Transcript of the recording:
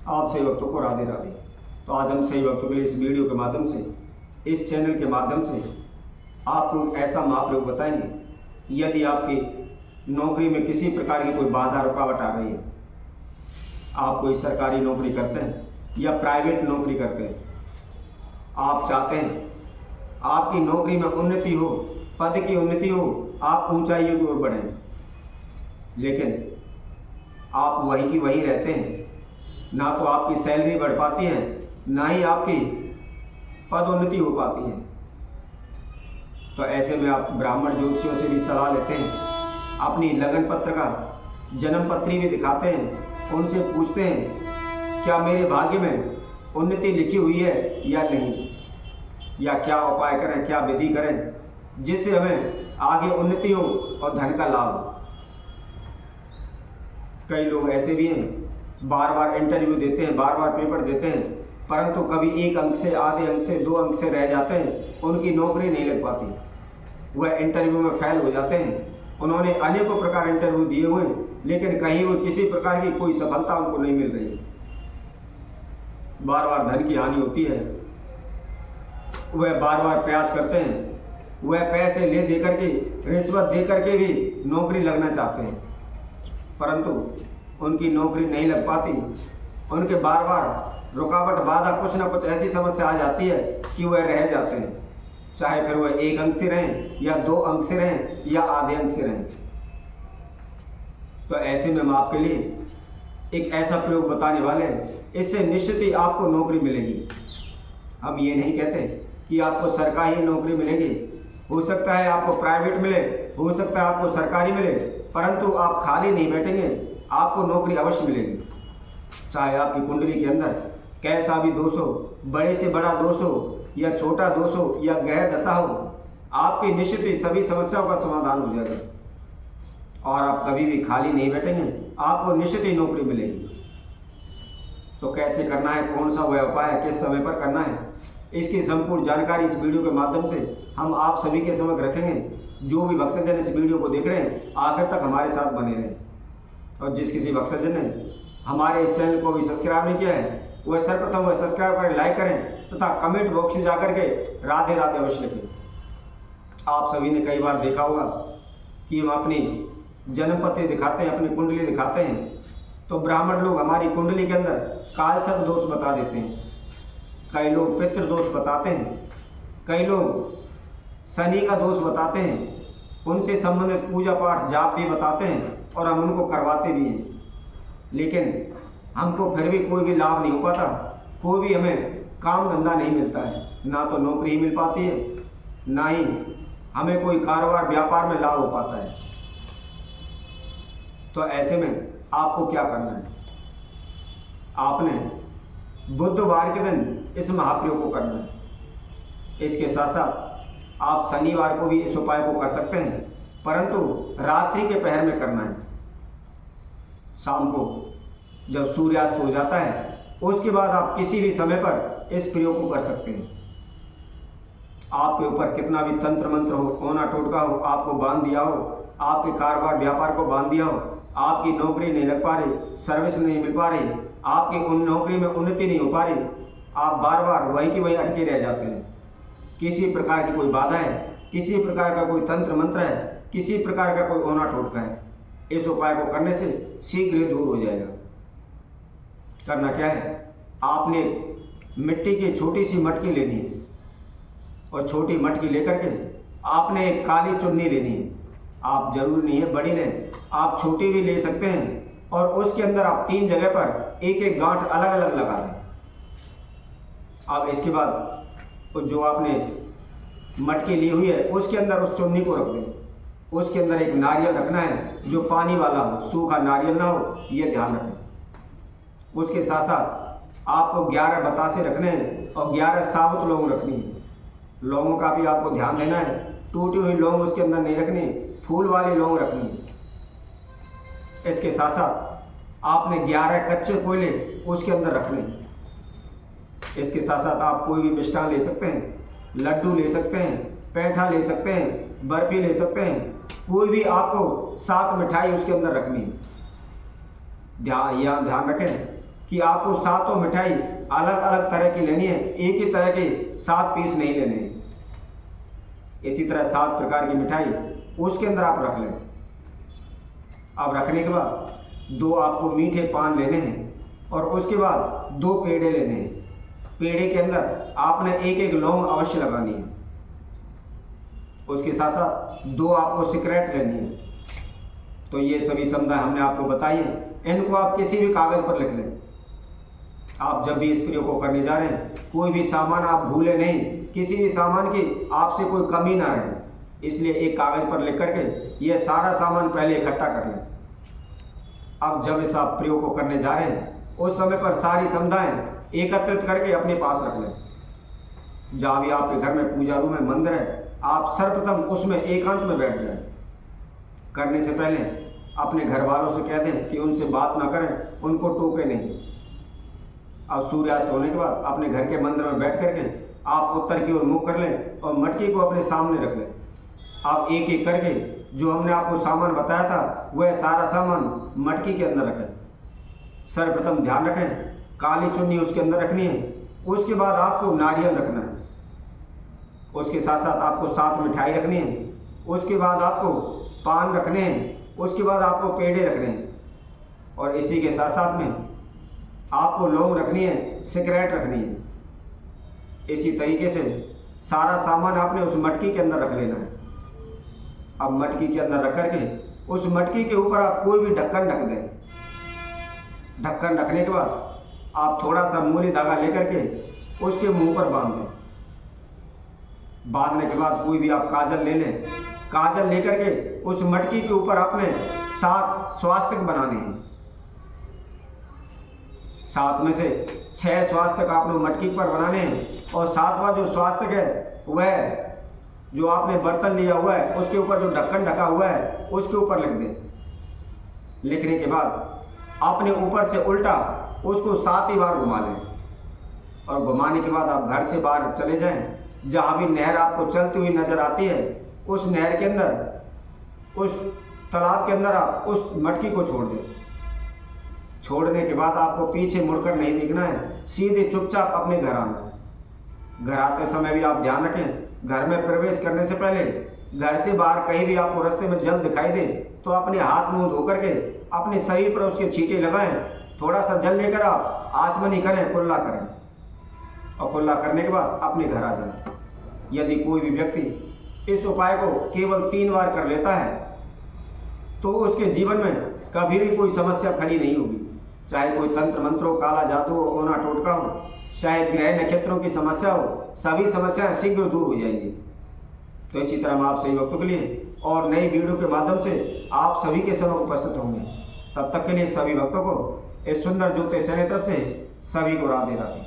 आप सही भक्तों को राधे राधे। तो आज हम सही भक्तों के लिए इस वीडियो के माध्यम से, इस चैनल के माध्यम से आपको ऐसा महाप्रयोग बताएंगे, यदि आपकी नौकरी में किसी प्रकार की कोई बाधा रुकावट आ रही है, आप कोई सरकारी नौकरी करते हैं या प्राइवेट नौकरी करते हैं, आप चाहते हैं आपकी नौकरी में उन्नति हो, पद की उन्नति हो, आप ऊंचाइयों की ओर बढ़ें, लेकिन आप वहीं की वहीं रहते हैं, ना तो आपकी सैलरी बढ़ पाती है, ना ही आपकी पदोन्नति हो पाती है। तो ऐसे में आप ब्राह्मण ज्योतिषियों से भी सलाह लेते हैं, अपनी लगन पत्र का जन्म पत्री भी दिखाते हैं, उनसे पूछते हैं क्या मेरे भाग्य में उन्नति लिखी हुई है या नहीं, या क्या उपाय करें, क्या विधि करें जिससे हमें आगे उन्नति हो और धन का लाभ हो। कई लोग ऐसे भी हैं, बार बार इंटरव्यू देते हैं, बार बार पेपर देते हैं, परंतु कभी एक अंक से, आधे अंक से, 2 अंक से रह जाते हैं, उनकी नौकरी नहीं लग पाती, वह इंटरव्यू में फेल हो जाते हैं। उन्होंने अनेकों प्रकार इंटरव्यू दिए हुए, लेकिन कहीं वो किसी प्रकार की कोई सफलता उनको नहीं मिल रही, बार बार धन की हानि होती है। वह बार बार प्रयास करते हैं, वह पैसे ले दे करके, रिश्वत दे करके भी नौकरी लगना चाहते हैं, परंतु उनकी नौकरी नहीं लग पाती। उनके बार बार रुकावट, बाधा, कुछ ना कुछ ऐसी समस्या आ जाती है कि वह रह जाते हैं, चाहे फिर वह 1 अंक से रहें या 2 अंक से रहें या आधे अंक से रहें। तो ऐसे में हम आपके लिए एक ऐसा प्रयोग बताने वाले हैं, इससे निश्चित ही आपको नौकरी मिलेगी। हम ये नहीं कहते कि आपको सरकारी नौकरी मिलेगी, हो सकता है आपको प्राइवेट मिले, हो सकता है आपको सरकारी मिले, परंतु आप खाली नहीं बैठेंगे, आपको नौकरी अवश्य मिलेगी। चाहे आपकी कुंडली के अंदर कैसा भी दोष हो, बड़े से बड़ा दोष हो या छोटा दोष हो या ग्रह दशा हो, आपकी निश्चित ही सभी समस्याओं का समाधान हो जाएगा और आप कभी भी खाली नहीं बैठेंगे, आपको निश्चित ही नौकरी मिलेगी। तो कैसे करना है, कौन सा वह उपाय है, किस समय पर करना है, इसकी संपूर्ण जानकारी इस वीडियो के माध्यम से हम आप सभी के समक्ष रखेंगे। जो भी भक्तजन इस वीडियो को देख रहे हैं, आखिर तक हमारे साथ बने रहें। और जिस किसी भक्तजन ने हमारे इस चैनल को भी सब्सक्राइब नहीं किया है, वह सर्वप्रथम वह सब्सक्राइब करें, लाइक करें तथा कमेंट बॉक्स में जाकर के राधे राधे अवश्य लिखें। आप सभी ने कई बार देखा होगा कि हम अपनी जन्म पत्री दिखाते हैं, अपनी कुंडली दिखाते हैं, तो ब्राह्मण लोग हमारी कुंडली के अंदर कालसर्प दोष बता देते हैं, कई लोग पितृ दोष बताते हैं, कई लोग शनि का दोष बताते हैं, उनसे संबंधित पूजा पाठ जाप भी बताते हैं और हम उनको करवाते भी हैं, लेकिन हमको फिर भी कोई भी लाभ नहीं हो पाता, कोई भी हमें काम धंधा नहीं मिलता है, ना तो नौकरी ही मिल पाती है, ना ही हमें कोई कारोबार व्यापार में लाभ हो पाता है। तो ऐसे में आपको क्या करना है, आपने बुधवार के दिन इस महाप्रयोग को करना है। इसके साथ साथ आप शनिवार को भी इस उपाय को कर सकते हैं, परंतु रात्रि के पहर में करना है। शाम को जब सूर्यास्त हो जाता है, उसके बाद आप किसी भी समय पर इस प्रयोग को कर सकते हैं। आपके ऊपर कितना भी तंत्र मंत्र हो, ओना टोटका हो, आपको बांध दिया हो, आपके कारोबार व्यापार को बांध दिया हो, आपकी नौकरी नहीं लग पा रही, सर्विस नहीं मिल पा रही, आपकी उन नौकरी में उन्नति नहीं हो पा रही, आप बार बार वहीं की वहीं अटके रह जाते हैं, किसी प्रकार की कोई बाधा है, किसी प्रकार का कोई तंत्र मंत्र है, किसी प्रकार का कोई ओना टोटका है, इस उपाय को करने से शीघ्र ही दूर हो जाएगा। करना क्या है, आपने मिट्टी की छोटी सी मटकी लेनी है और छोटी मटकी लेकर के आपने एक काली चुन्नी लेनी है। आप जरूरी नहीं है बड़ी लें, आप छोटी भी ले सकते हैं और उसके अंदर आप 3 जगह पर एक एक गांठ अलग अलग लगा दें। अब इसके बाद जो आपने मटकी ली हुई है, उसके अंदर उस चुन्नी को रख दें। उसके अंदर एक नारियल रखना है, जो पानी वाला हो, सूखा नारियल ना हो, यह ध्यान रखें। उसके साथ साथ आपको 11 बतासे रखने हैं और 11 साबुत लौंग रखनी है। लौंगों का भी आपको ध्यान देना है, टूटी हुई लौंग उसके अंदर नहीं रखनी, फूल वाली लौंग रखनी है। इसके साथ साथ आपने 11 कच्चे कोयले उसके अंदर रखने हैं। इसके साथ साथ आप कोई भी मिष्ठान ले सकते हैं, लड्डू ले सकते हैं, पेठा ले सकते हैं, बर्फी ले सकते हैं, कोई भी आपको 7 मिठाई उसके अंदर रखनी है। ध्यान रखें, कि आपको सातों मिठाई अलग अलग तरह की लेनी है, एक ही तरह के 7 पीस नहीं लेने हैं। इसी तरह 7 प्रकार की मिठाई उसके अंदर आप रख लें। अब रखने के बाद 2 आपको मीठे पान लेने हैं और उसके बाद 2 पेड़े लेने हैं। पेड़े के अंदर आपने एक एक लौंग अवश्य लगानी है। उसके साथ साथ 2 आपको सिगरेट लेनी है। तो ये सभी समुदाय हमने आपको बताई हैं, इनको आप किसी भी कागज़ पर लिख लें। आप जब भी इस प्रयोग को करने जा रहे हैं, कोई भी सामान आप भूले नहीं, किसी भी सामान की आपसे कोई कमी ना रहे, इसलिए एक कागज़ पर लिख करके ये सारा सामान पहले इकट्ठा कर लें। अब जब इस आप प्रयोग को करने जा रहे हैं, उस समय पर सारी समुदाय एकत्रित करके अपने पास रख लें। जहाँ भी आपके घर में पूजा रूम है, मंदिर है, आप सर्वप्रथम उसमें एकांत में बैठ जाएं। करने से पहले अपने घर वालों से कह दें कि उनसे बात ना करें, उनको टोके नहीं। अब सूर्यास्त होने के बाद अपने घर के मंदिर में बैठ करके आप उत्तर की ओर मुख कर लें और मटकी को अपने सामने रख लें। आप एक एक करके जो हमने आपको सामान बताया था वह सारा सामान मटकी के अंदर रखें। सर्वप्रथम ध्यान रखें, काली चुन्नी उसके अंदर रखनी है। उसके बाद आपको नारियल रखना है। उसके साथ साथ आपको 7 मिठाई रखनी है। उसके बाद आपको पान रखने हैं। उसके बाद आपको पेड़े रखने हैं और इसी के साथ साथ में आपको लौंग रखनी है, सिगरेट रखनी है। इसी तरीके से सारा सामान आपने उस मटकी के अंदर रख लेना है। अब मटकी के अंदर रख करके उस मटकी के ऊपर आप कोई भी ढक्कन ढक दें। ढक्कन रखने के बाद आप थोड़ा सा मूली धागा लेकर के उसके मुंह पर बांध दें। बांधने के बाद कोई भी आप काजल ले लें। काजल लेकर के उस मटकी के ऊपर आपने 7 स्वास्तिक बनाने हैं। 7 में से 6 स्वास्तिक आपने मटकी पर बनाने हैं और 7वां जो स्वास्तिक है वह जो आपने बर्तन लिया हुआ है उसके ऊपर जो ढक्कन ढका हुआ है उसके ऊपर लिख दें। लिखने के बाद अपने ऊपर से उल्टा उसको 7 ही बार घुमा लें और घुमाने के बाद आप घर से बाहर चले जाएं। जहाँ भी नहर आपको चलती हुई नजर आती है उस नहर के अंदर, उस तालाब के अंदर आप उस मटकी को छोड़ दें। छोड़ने के बाद आपको पीछे मुड़कर नहीं देखना है, सीधे चुपचाप अपने घर आना है। घर आते समय भी आप ध्यान रखें, घर में प्रवेश करने से पहले घर से बाहर कहीं भी आपको रास्ते में जल दिखाई दे तो अपने हाथ मुंह धो करके अपने शरीर पर उसके छींटे लगाएं। थोड़ा सा जल लेकर आप आचमनी करें, कुल्ला करें और कुल्ला करने के बाद अपने घर आ जाएं। यदि कोई भी व्यक्ति इस उपाय को केवल 3 बार कर लेता है तो उसके जीवन में कभी भी कोई समस्या खड़ी नहीं होगी। चाहे कोई तंत्र मंत्र हो, काला जादू हो, ओना टोटका हो, चाहे ग्रह नक्षत्रों की समस्या हो, सभी समस्याएं शीघ्र दूर हो जाएंगी। तो इसी तरह हम आप सभी भक्तों के लिए और नई वीडियो के माध्यम से आप सभी के समक्ष उपस्थित होंगे। तब तक के लिए सभी भक्तों को इस सुंदर ज्योतिष चैनल तरफ से सभी को राधे राधे।